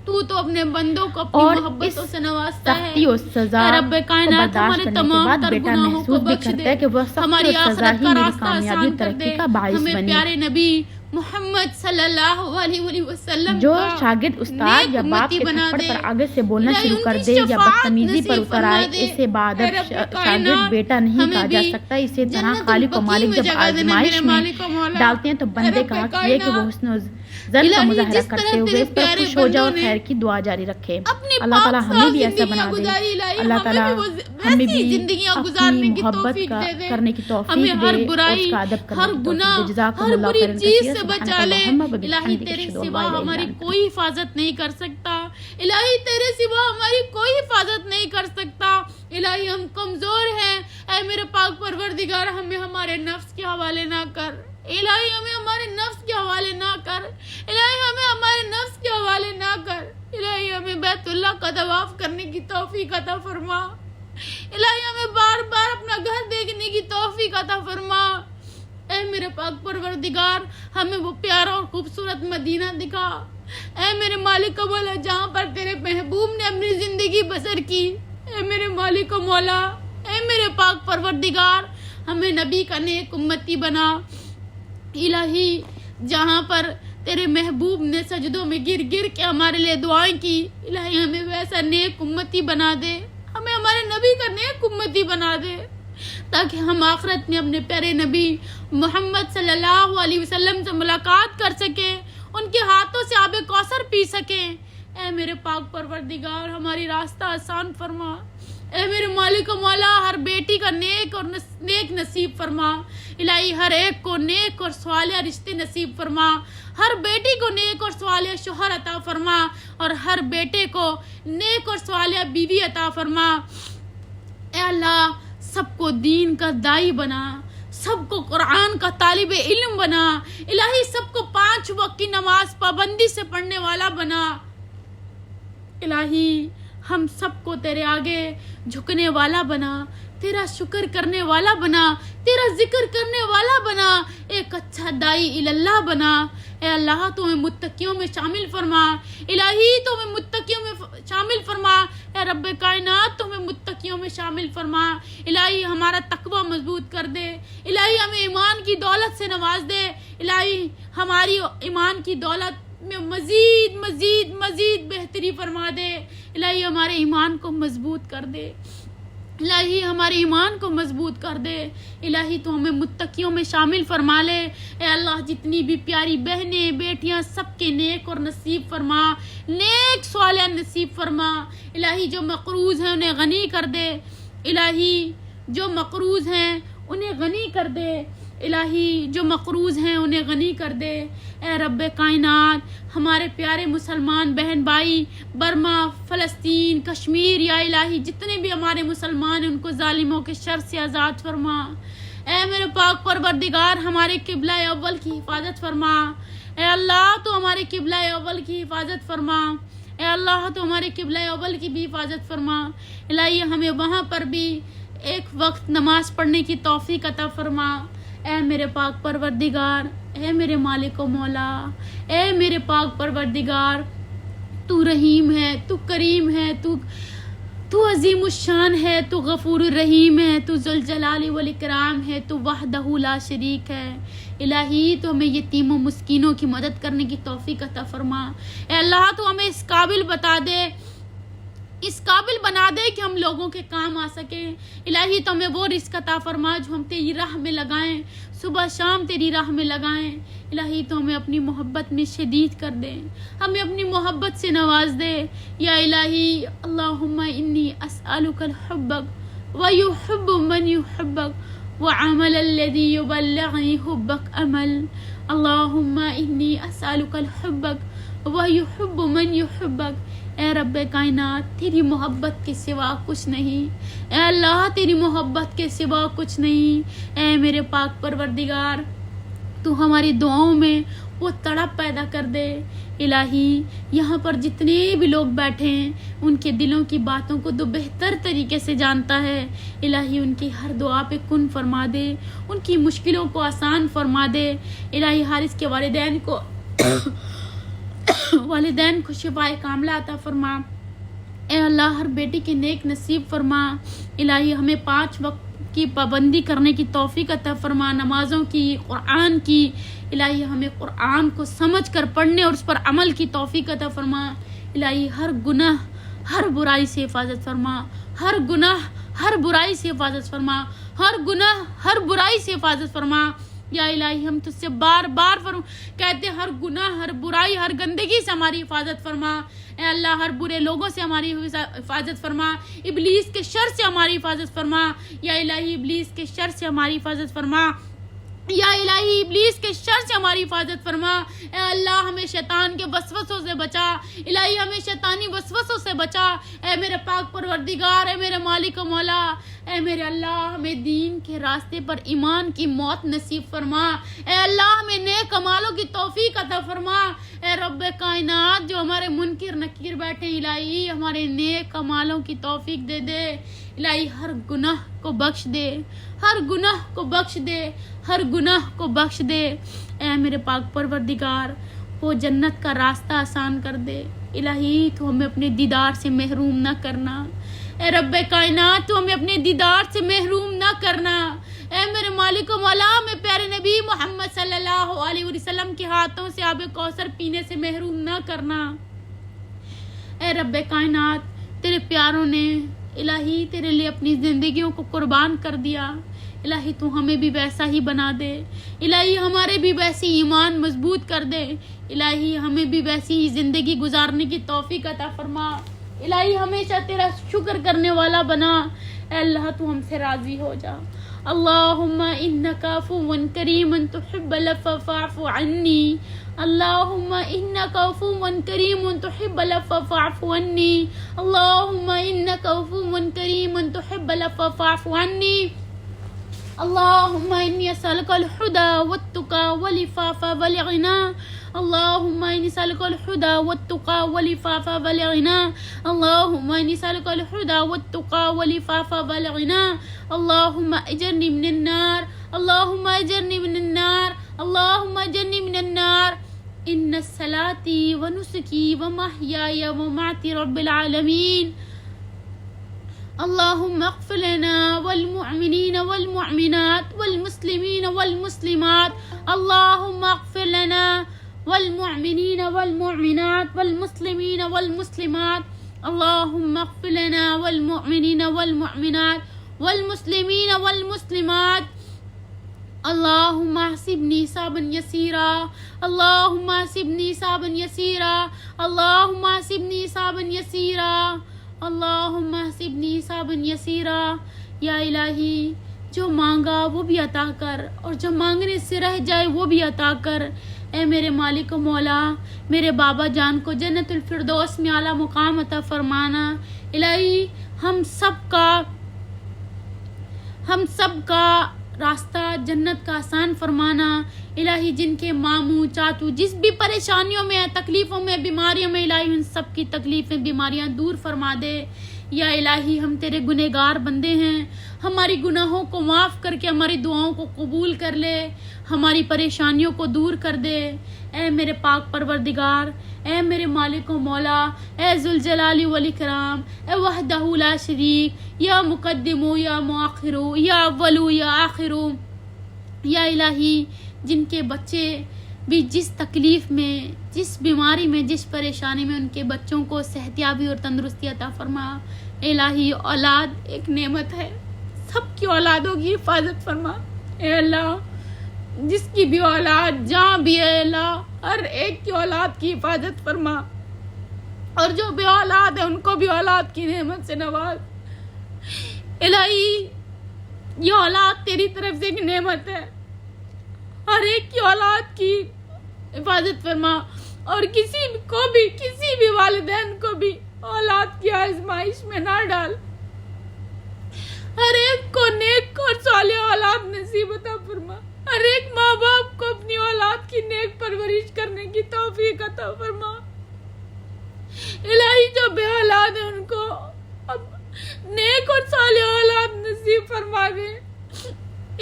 تو اپنے بندوں کو اپنی اور محبتوں سے نوازتا ہے۔ سختی اور سزا رب کو کائنات برداشت ہمارے کرنے کے تمام بعد تر بیٹا گناہوں محسوس کو بھی بخش کرتا دے، ہے کہ وہ سختی ہماری اور سزا آخرت ہی کا میری راستہ کامیابی آسان اور کر ترقی دے۔ کا باعث ہمیں بنی۔ پیارے نبی محمد صلی اللہ علیہ وسلم جو کا شاگرد استاد یا نیک باپ امتی کے بنا تھپڑ دے۔ پر آگے سے بولنا الہی شروع ان کر کی دے یا شفاعت بدتمیزی پر نصیب اتر آئے، فرما دے۔ اسے بادب اے رب شاگرد کائنات بیٹا نہیں ہمیں کہا جا بھی سکتا۔ اسی طرح جنت خالق و البقیع مالک میں جب جگہ دینا آزمائش میرے میں مالک و مولا۔ ڈالتے ہیں تو بندے اے کا رب حق یہ ہے کہ وہ کائنات حسن و زن کا الہی مظاہرہ جس کرتے طرح ہوئے تیرے اس پر پیارے خوش ہو جائے اور بندوں نے خیر کی دعا جاری رکھے۔ اپنی اللہ تعالیٰ پاک ہمیں صاف بھی ایسا زندگیاں بنا دے، گزاری الہی، اللہ تعالیٰ ہمیں بھی زندگیاں گزارنے اپنی کی محبت توفیق دے دے، کرنے کی توفیق ہمیں دے ہر اور برائی، اس کا ادب کرنے ہر کی توفیق گناہ، دے۔ جزاکم ہر اللہ بری خیرا چیز کثیرا، سے سبحانک بچا لے۔ اللہم الہی وبحمدک، تیرے اشہد ان سوا لا الہ الا ہماری انت۔ کوئی حفاظت نہیں کر سکتا، الہی تیرے سوا ہماری کوئی حفاظت نہیں کر سکتا، الہی ہم کمزور ہیں، اے میرے پاک پروردگار ہمیں ہمارے نفس کے حوالے نہ کر، الہی ہمیں ہمارے نفس کے حوالے نہ کر، الہی ہمیں ہمارے نفس کے حوالے نہ کر، الہی ہمیں بیت اللہ کا طواف کرنے کی توفیق عطا فرما، الہی ہمیں بار بار اپنا گھر دیکھنے کی توفیق عطا فرما۔ اے میرے پاک پروردگار ہمیں وہ پیارا اور خوبصورت مدینہ دکھا، اے میرے مالک و مولا جہاں پر تیرے محبوب نے اپنی زندگی بسر کی، اے میرے مالک و مولا، اے میرے پاک پروردگار ہمیں نبی کا نیک امتی بنا، الہی جہاں پر تیرے محبوب نے سجدوں میں گر گر کے ہمارے لیے دعائیں کی، الہی ہمیں ویسا نیک امتی بنا دے، ہمیں ہمارے نبی کا نیک امتی بنا دے، تاکہ ہم آخرت میں اپنے پیارے نبی محمد صلی اللہ علیہ وسلم سے ملاقات کر سکیں، ان کے ہاتھوں سے آب کوثر پی سکیں۔ اے میرے پاک پروردگار ہماری راستہ آسان فرما، اے میرے مالک و مولا ہر بیٹی کا نیک نصیب فرما، الہی ہر ایک کو نیک اور صالح رشتے نصیب فرما، ہر بیٹی کو نیک اور صالح شوہر عطا فرما، اور ہر بیٹے کو نیک اور صالح بیوی عطا فرما۔ اے اللہ سب کو دین کا دائی بنا، سب کو قرآن کا طالب علم بنا، الہی سب کو 5 وقت کی نماز پابندی سے پڑھنے والا بنا، الہی ہم سب کو تیرے آگے جھکنے والا بنا، تیرا شکر کرنے والا بنا، تیرا ذکر کرنے والا بنا، ایک اچھا دائی اللہ بنا۔ اے اللہ تو ہمیں متقیوں میں شامل فرما، الہی تو ہمیں متقیوں میں شامل فرما، اے رب کائنات تو ہمیں متقیوں میں شامل فرما، الہی ہمارا تقوی مضبوط کر دے، الہی ہمیں ایمان کی دولت سے نواز دے، الہی ہماری ایمان کی دولت میں مزید مزید مزید بہتری فرما دے، الہی ہمارے ایمان کو مضبوط کر دے، الہی ہمارے ایمان کو مضبوط کر دے، الہی تو ہمیں متقیوں میں شامل فرما لے۔ اے اللہ جتنی بھی پیاری بہنیں بیٹیاں سب کے نیک اور نصیب فرما، نیک صالح نصیب فرما، الہی جو مقروض ہیں انہیں غنی کر دے، الہی جو مقروض ہیں انہیں غنی کر دے، الہی جو مقروض ہیں انہیں غنی کر دے۔ اے رب کائنات ہمارے پیارے مسلمان بہن بھائی برما، فلسطین، کشمیر، یا الہی جتنے بھی ہمارے مسلمان ہیں ان کو ظالموں کے شر سے آزاد فرما۔ اے میرے پاک پروردگار ہمارے قبلہ اول کی حفاظت فرما، اے اللہ تو ہمارے قبلہ اول کی حفاظت فرما، اے اللہ تو ہمارے قبلہ اول کی بھی حفاظت فرما، الہی ہمیں وہاں پر بھی ایک وقت نماز پڑھنے کی توفیق عطا فرما۔ اے میرے پاک پروردگار، اے میرے مالک و مولا، اے میرے پاک پروردگار تو رحیم ہے، تو کریم ہے، تو عظیم الشان ہے، تو غفور الرحیم ہے، تو ذوالجلال والاکرام ہے، تو وحدہ لا شریک ہے، الہی تو ہمیں یتیموں مسکینوں کی مدد کرنے کی توفیق عطا فرما۔ اے اللہ تو ہمیں اس قابل بنا دے کہ ہم لوگوں کے کام آ سکیں، الہی تو ہمیں وہ رزق عطا فرما جو ہم تیری راہ میں لگائیں، صبح شام تیری راہ میں لگائیں، الہی تو ہمیں اپنی محبت میں شدید کر دے، ہمیں اپنی محبت سے نواز دے، یا الہی اللہم انی اسألک الحبک ویحب من یحبک وعمل الذی یبلغنی حبک عمل، اللہم انی اسألک الحبک ویحب من یحبک۔ اے رب کائنات تیری محبت کے سوا کچھ نہیں، اے اللہ تیری محبت کے سوا کچھ نہیں، اے میرے پاک پروردگار تو ہماری دعاؤں میں وہ تڑپ پیدا کر دے، الہی یہاں پر جتنے بھی لوگ بیٹھے ہیں ان کے دلوں کی باتوں کو تو بہتر طریقے سے جانتا ہے، الہی ان کی ہر دعا پہ کن فرما دے، ان کی مشکلوں کو آسان فرما دے، الہی حارث کے والدین کو شفائے کاملہ عطا فرما، اے اللہ ہر بیٹی کے نیک نصیب فرما، الہی ہمیں 5 وقت کی پابندی کرنے کی توفیق عطا فرما، نمازوں کی، قرآن کی، الہی ہمیں قرآن کو سمجھ کر پڑھنے اور اس پر عمل کی توفیق عطا فرما، الہی ہر گناہ ہر برائی سے حفاظت فرما، ہر گناہ ہر برائی سے حفاظت فرما، ہر گناہ ہر برائی سے حفاظت فرما، یا الہی ہم تجھ سے بار بار کہتے ہر گناہ ہر برائی ہر گندگی سے ہماری حفاظت فرما، اے اللہ ہر برے لوگوں سے ہماری حفاظت فرما، ابلیس کے شر سے ہماری حفاظت فرما، یا الہی ابلیس کے شر سے ہماری حفاظت فرما، یا الہی ابلیس کے شر سے ہماری حفاظت فرما. اے اللہ ہمیں شیطان کے وسوسوں سے بچا. الہی ہمیں شیطانی وسوسوں سے بچا. اے میرے پاک پروردگار، اے میرے مالک و مولا، اے میرے اللہ ہمیں دین کے راستے پر ایمان کی موت نصیب فرما. اے اللہ ہمیں نیک اعمالوں کی توفیق عطا فرما. اے رب کائنات جو ہمارے منکر نکیر بیٹھے، الہی ہمارے نیک اعمالوں کی توفیق دے دے. الہی ہر گناہ کو بخش دے، ہر گناہ کو بخش دے، ہر گناہ کو بخش دے. اے میرے پاک پروردگار وہ جنت کا راستہ آسان کر دے. الہی تو ہمیں اپنے دیدار سے محروم نہ کرنا. اے رب کائنات تو ہمیں اپنے دیدار سے محروم نہ کرنا. اے میرے مالک و مولا میں پیارے نبی محمد صلی اللہ علیہ وسلم کے ہاتھوں سے آب کوثر پینے سے محروم نہ کرنا. اے رب کائنات تیرے پیاروں نے الہی تیرے لیے اپنی زندگیوں کو قربان کر دیا. الہی تو ہمیں بھی ویسا ہی بنا دے. الہی ہمارے بھی ویسی ایمان مضبوط کر دے. الہی ہمیں بھی ویسی ہی زندگی گزارنے کی توفیق عطا فرما. الہی ہمیشہ تیرا شکر کرنے والا بنا. اے اللہ تو ہم سے راضی ہو جا. اللہم انک عفو کریم تحب العفو فاعف عنی. اللہم انک عفو کریم تحب العفو فاعف عنی. اللہم انک عفو کریم تحب العفو فاعف عنی. اللہم انی اسألک الہدی والتقی والعفاف والغنی. اللہم انی اسألک الہدی والتقی والعفاف والغنی. اللہم انی اسألک الہدی والتقی والعفاف والغنی. اللہم اجرنی من النار. اللہم اجرنی من النار. اللہم اجرنی من النار. ان صلاتي ونسكي ومحياي ومماتي رب العالمين. اللهم اغفر لنا والمؤمنين والمؤمنات والمسلمين والمسلمات. اللهم اغفر لنا والمؤمنين والمؤمنات والمسلمين والمسلمات. اللهم اغفر لنا والمؤمنين والمؤمنات والمسلمين والمسلمات. اللهم احسبني حسابا يسيرا. اللهم احسبني حسابا يسيرا. اللهم احسبني حسابا يسيرا. اللهم احسبني حسابا يسيرا. یا الہی جو مانگا وہ بھی عطا کر اور جو مانگنے سے رہ جائے وہ بھی عطا کر. اے میرے مالک و مولا میرے بابا جان کو جنت الفردوس میں اعلیٰ مقام عطا فرمانا. الہی ہم سب کا راستہ جنت کا آسان فرمانا. الہی جن کے ماموں چاچو جس بھی پریشانیوں میں تکلیفوں میں بیماریوں میں الہی ان سب کی تکلیفیں بیماریاں دور فرما دے. یا الہی ہم تیرے گنہگار بندے ہیں. ہماری گناہوں کو معاف کر کے ہماری دعاؤں کو قبول کر لے. ہماری پریشانیوں کو دور کر دے. اے میرے پاک پروردگار، اے میرے مالک و مولا، اے ذوالجلال والاکرام، اے وحدہ لا شریک، یا مقدم یا مؤخر یا اول یا آخر. یا الہی جن کے بچے بھی جس تکلیف میں، جس بیماری میں، جس پریشانی میں، ان کے بچوں کو صحتیابی اور تندرستی عطا فرما. الہی اولاد ایک نعمت ہے، سب کی اولادوں کی حفاظت فرما. اے اللہ جس کی بھی اولاد جہاں بھی ہے اللہ ہر ایک کی اولاد کی حفاظت فرما، اور جو بھی اولاد ہے ان کو بھی اولاد کی نعمت سے نواز. الہی یہ اولاد تیری طرف سے ایک نعمت ہے، ہر ایک کی اولاد کی حفاظت فرما. اور کسی بھی والدین کو بھی اولاد کی آزمائش میں نہ ڈال. ہر ایک کو نیک اور صالح اولاد نصیب عطا فرما. ہر ایک ماں باپ کو اپنی اولاد کی نیک پرورش کرنے کی توفیق عطا فرما. الہی جو بے اولاد ہیں ان کو اب نیک اور صالح اولاد نصیب فرما دے.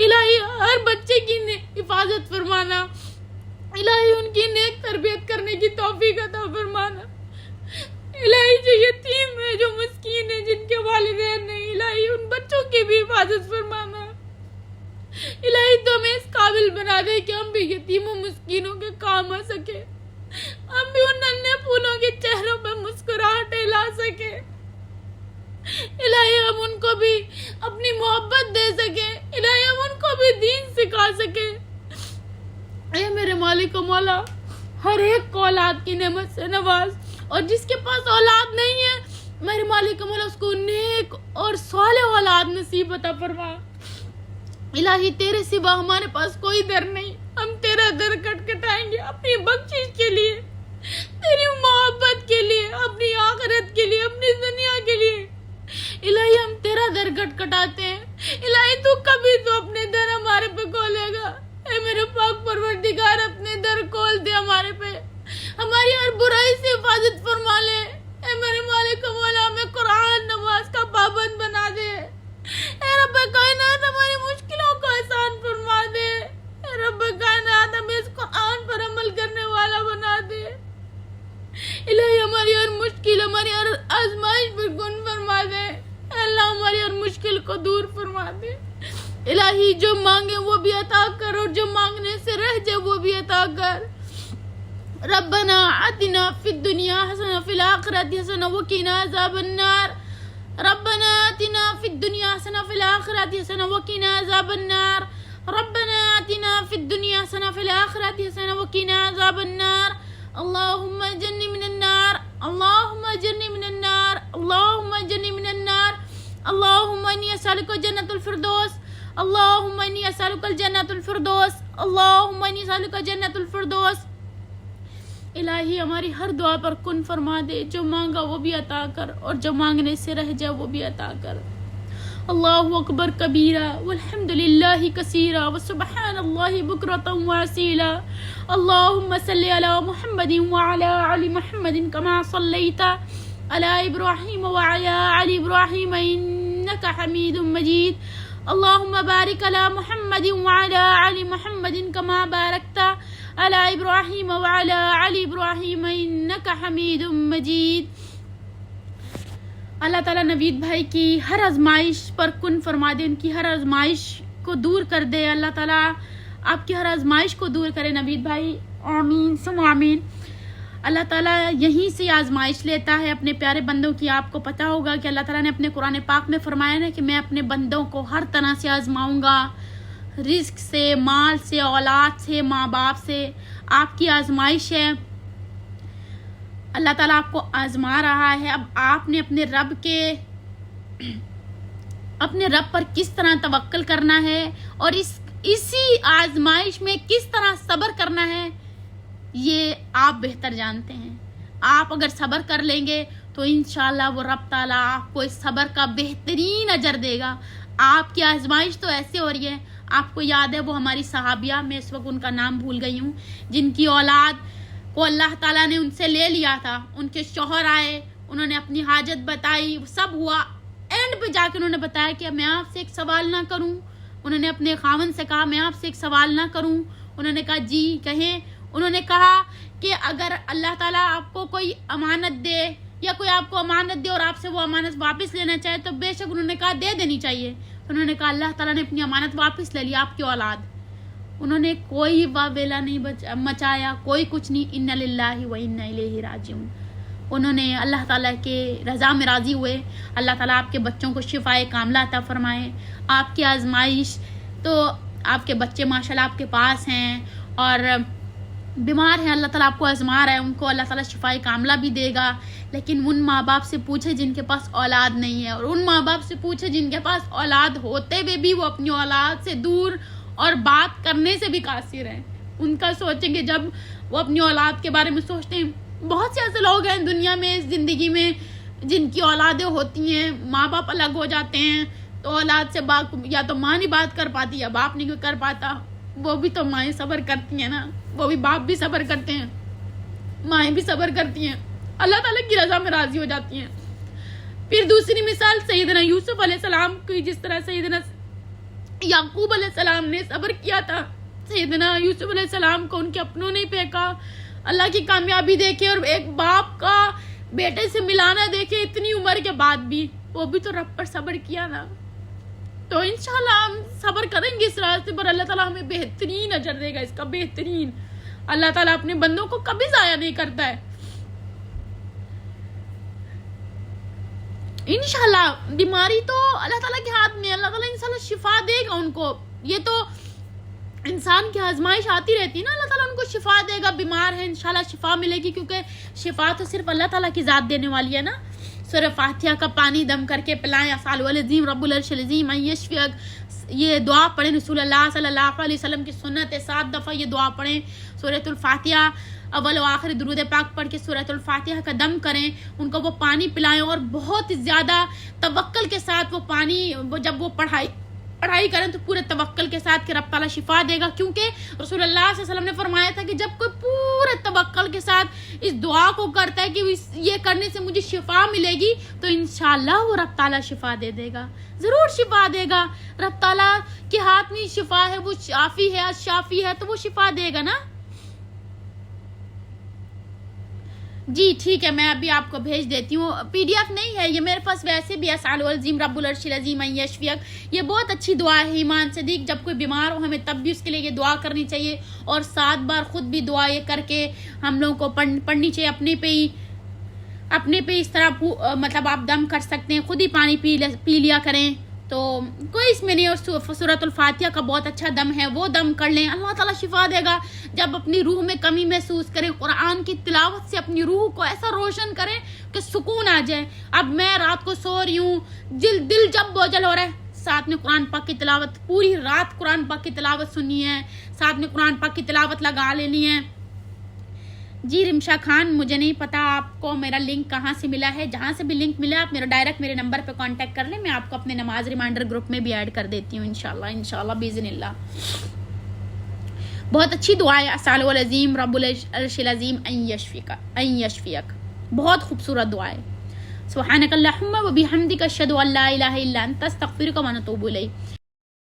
الہی ہر بچے کی حفاظت فرمانا. الہی ان کی نیک تربیت کرنے کی توفیق عطا فرمانا. الہی جو یتیم ہے، جو مسکین ہے، جن کے والدین نہیں، الہی ان بچوں کی بھی حفاظت فرمانا. الہی تو ہمیں اس قابل بنا دے کہ ہم بھی یتیموں مسکینوں کے کام آ سکے، ہم بھی ان ننھے پھولوں کے چہروں پہ مسکراہٹیں لا سکے. الہی ہم ان کو بھی اپنی محبت دے سکے. الہی ہم ان کو بھی دین سکھا سکے. اے میرے مالک و مولا ہر ایک کو اولاد کی نعمت سے نواز، اور جس کے پاس اولاد نہیں ہے میرے مالک و مولا اس کو نیک اور صالح اولاد نصیب عطا فرما. الہی تیرے سوا ہمارے پاس کوئی در نہیں، ہم تیرا در کٹکھٹائیں گے اپنی بخشش کے لیے، تیری محبت کے لیے، اپنی آخرت کے لیے، اپنی دنیا کے لیے۔ الہی ہم تیرا در کٹکھٹاتے ہیں، الہی تو کبھی تو اپنے در ہمارے پہ کھولے گا۔ اے میرے پاک پروردگار اپنے در کھول دے ہمارے پہ، ہماری ہر برائی سے حفاظت فرما لے۔ اے میرے مالک و مولا ہمیں قرآن نماز کا پابند بنا دے۔ اے رب کائنات ہماری مشکلوں کو آسان فرما دے۔ اے رب کائنات ہمیں اس قرآن پر عمل کرنے والا بنا دے۔ الہی ہماری ہر مشکل، ہماری ہر آزمائش پر کن فرما دے۔ اے اللہ ہماری ہر مشکل کو دور فرما دے۔ الہی جو مانگے وہ بھی عطا کر، اور جو مانگنے سے رہ جائے وہ بھی عطا کر۔ ربنا آتنا فی الدنیا حسنہ وفی الآخرۃ حسنہ وقنا عذاب النار۔ ربنا آتنا فی الدنیا حسنہ وفی الآخرۃ حسنہ وقنا عذاب النار۔ ربنا آتنا فی الدنیا حسنہ وفی الآخرۃ حسنہ وقنا عذاب النار۔ اللہم اجرنی من النار، اللہم اجرنی من النار، اللہم اجرنی من النار۔ اللہم انی اسألک جنۃ الفردوس، اللہم انی اسألک الجنۃ الفردوس، اللہم انی اسألک جنۃ الفردوس۔ الہی ہماری ہر دعا پر کن فرما دے، جو مانگا وہ بھی عطا کر، اور جو مانگنے سے رہ جائے وہ بھی عطا کر۔ اللہ اکبر کبیرہ والحمد للہ کثیرہ وسبحان اللہ بکرۃ واسیلا۔ اللہم صلی علی محمد وعلی آل محمد کما صلیت علی ابراہیم وعلی آل ابراہیم انک حمید مجید۔ اللہم بارک علی محمد وعلی آل محمد کما بارکت علی ابراہیم وعلی آل ابراہیم انک حمید مجید۔ اللہ تعالیٰ نوید بھائی کی ہر آزمائش پر کن فرما دے، ان کی ہر آزمائش کو دور کر دے۔ اللہ تعالیٰ آپ کی ہر آزمائش کو دور کرے نوید بھائی، آمین ثم آمین۔ اللہ تعالیٰ یہیں سے آزمائش لیتا ہے اپنے پیارے بندوں کی۔ آپ کو پتہ ہوگا کہ اللہ تعالیٰ نے اپنے قرآن پاک میں فرمایا ہے کہ میں اپنے بندوں کو ہر طرح سے آزماؤں گا، رزق سے، مال سے، اولاد سے، ماں باپ سے۔ آپ کی آزمائش ہے، اللہ تعالیٰ آپ کو آزما رہا ہے۔ اب آپ نے اپنے رب پر کس طرح توکل کرنا ہے، اور اسی آزمائش میں کس طرح صبر کرنا ہے، یہ آپ بہتر جانتے ہیں۔ آپ اگر صبر کر لیں گے تو انشاءاللہ وہ رب تعالیٰ آپ کو اس صبر کا بہترین اجر دے گا۔ آپ کی آزمائش تو ایسے ہو رہی ہے، آپ کو یاد ہے وہ ہماری صحابیہ، میں اس وقت ان کا نام بھول گئی ہوں، جن کی اولاد کو اللہ تعالیٰ نے ان سے لے لیا تھا۔ ان کے شوہر آئے، انہوں نے اپنی حاجت بتائی، سب ہوا، اینڈ پہ جا کے انہوں نے بتایا کہ میں آپ سے ایک سوال نہ کروں۔ انہوں نے اپنے خاوند سے کہا میں آپ سے ایک سوال نہ کروں؟ انہوں نے کہا جی کہیں۔ انہوں نے کہا کہ اگر اللہ تعالیٰ آپ کو کوئی امانت دے، یا کوئی آپ کو امانت دے اور آپ سے وہ امانت واپس لینا چاہے تو بے شک انہوں نے کہا دے دینی چاہیے۔ انہوں نے کہا اللہ تعالیٰ نے اپنی امانت واپس لے لی، آپ کی اولاد۔ انہوں نے کوئی واویلا نہیں مچایا، کوئی کچھ نہیں، انا للہ و انا الیہ راجعون۔ انہوں نے اللہ تعالیٰ کے رضا میں راضی ہوئے۔ اللہ تعالیٰ آپ کے بچوں کو شفائے کاملہ عطا فرمائے۔ آپ کی آزمائش تو آپ کے بچے ماشاءاللہ آپ کے پاس ہیں اور بیمار ہیں، اللہ تعالیٰ آپ کو آزما رہا ہے، ان کو اللہ تعالیٰ شفائے کاملہ بھی دے گا۔ لیکن ان ماں باپ سے پوچھے جن کے پاس اولاد نہیں ہے، اور ان ماں باپ سے پوچھے جن کے پاس اولاد ہوتے ہوئے بھی وہ اپنی اولاد سے دور اور بات کرنے سے بھی قاصر ہیں۔ ان کا سوچیں گے جب وہ اپنی اولاد کے بارے میں سوچتے ہیں۔ بہت سے ایسے لوگ ہیں دنیا میں، زندگی میں، جن کی اولادیں ہوتی ہیں، ماں باپ الگ ہو جاتے ہیں تو اولاد سے بات، یا تو ماں نہیں بات کر پاتی یا باپ نہیں کر پاتا۔ وہ بھی تو مائیں صبر کرتی ہیں نا، وہ بھی باپ بھی صبر کرتے ہیں، مائیں بھی صبر کرتی ہیں، اللہ تعالیٰ کی رضا میں راضی ہو جاتی ہیں۔ پھر دوسری مثال سیدنا یوسف علیہ السلام کی، جس طرح سیدنا یعقوب علیہ السلام نے صبر کیا تھا۔ سیدنا یوسف علیہ السلام کو ان کے اپنوں نے پھینکا، اللہ کی کامیابی دیکھے، اور ایک باپ کا بیٹے سے ملانا دیکھے اتنی عمر کے بعد بھی، وہ بھی تو رب پر صبر کیا نا۔ تو انشاءاللہ ہم صبر کریں گے اس راستے پر، اللہ تعالیٰ ہمیں بہترین اجر دے گا، اس کا بہترین۔ اللہ تعالیٰ اپنے بندوں کو کبھی ضائع نہیں کرتا ہے۔ انشاءاللہ بیماری تو اللہ تعالیٰ کے ہاتھ میں، اللہ تعالیٰ انشاءاللہ شفا دے گا ان کو۔ یہ تو انسان کی آزمائش آتی رہتی ہے نا، اللہ تعالیٰ ان کو شفا دے گا۔ بیمار ہے انشاءاللہ شفا ملے گی، کیونکہ شفا تو صرف اللہ تعالیٰ کی ذات دینے والی ہے نا۔ سورہ فاتحہ کا پانی دم کر کے پلائیں. اسأل العظیم رب العرش العظیم ان یشفیک. یہ دعا پڑھیں, رسول اللہ صلی اللہ علیہ وسلم کی سنت ہے, 7 دفعہ یہ دعا پڑھیں. سورۃ الفاتحہ اول و آخر درود پاک پڑھ کے سورۃ الفاتحہ کا دم کریں, ان کو وہ پانی پلائیں, اور بہت زیادہ توکل کے ساتھ وہ پانی, جب وہ پڑھائی کریں تو پورے توکل کے ساتھ کہ رب تعالیٰ شفا دے گا, کیونکہ رسول اللہ صلی اللہ علیہ وسلم نے فرمایا تھا کہ جب کوئی پورے توکل کے ساتھ اس دعا کو کرتا ہے کہ یہ کرنے سے مجھے شفا ملے گی, تو انشاءاللہ وہ رب تعالیٰ شفا دے دے گا, ضرور شفا دے گا. رب تعالیٰ کے ہاتھ میں شفا ہے, وہ شافی ہے, شافی ہے, تو وہ شفا دے گا نا. جی ٹھیک ہے, میں ابھی آپ کو بھیج دیتی ہوں. PDF نہیں ہے یہ میرے پاس, ویسے بھی اسأل العظیم رب العرش العظیم ان یشفیک, یہ بہت اچھی دعا ہے. ایمان صدیق جب کوئی بیمار ہو ہمیں تب بھی اس کے لیے یہ دعا کرنی چاہیے, اور 7 بار خود بھی دعا یہ کر کے ہم لوگوں کو پڑھنی چاہیے. اپنے پہ اس طرح مطلب آپ دم کر سکتے ہیں, خود ہی پانی پی لیا کریں, تو کوئی اس میں نہیں. اور سورۃ الفاتحہ کا بہت اچھا دم ہے, وہ دم کر لیں, اللہ تعالیٰ شفا دے گا. جب اپنی روح میں کمی محسوس کریں, قرآن کی تلاوت سے اپنی روح کو ایسا روشن کریں کہ سکون آ جائے. اب میں رات کو سو رہی ہوں, دل جب بوجھل ہو رہا ہے, ساتھ میں قرآن پاک کی تلاوت, پوری رات قرآن پاک کی تلاوت سننی ہے, ساتھ میں قرآن پاک کی تلاوت لگا لینی ہے. جی رمشا خان, مجھے نہیں پتا آپ کو میرا لنک کہاں سے ملا ہے, جہاں سے بھی لنک ملا آپ ڈائریکٹ میرے نمبر پہ کانٹیکٹ کر لیں, میں آپ کو اپنے نماز ریمائنڈر گروپ میں بھی ایڈ کر دیتی ہوں انشاءاللہ باذن اللہ. بہت اچھی دعا ہے اسأل العظیم رب العرش العظیم ان یشفیک, بہت خوبصورت دعا ہے. سبحانک اللہم و بحمدک اشہد ان لا الہ الا انت استغفرک و اتوب الیک.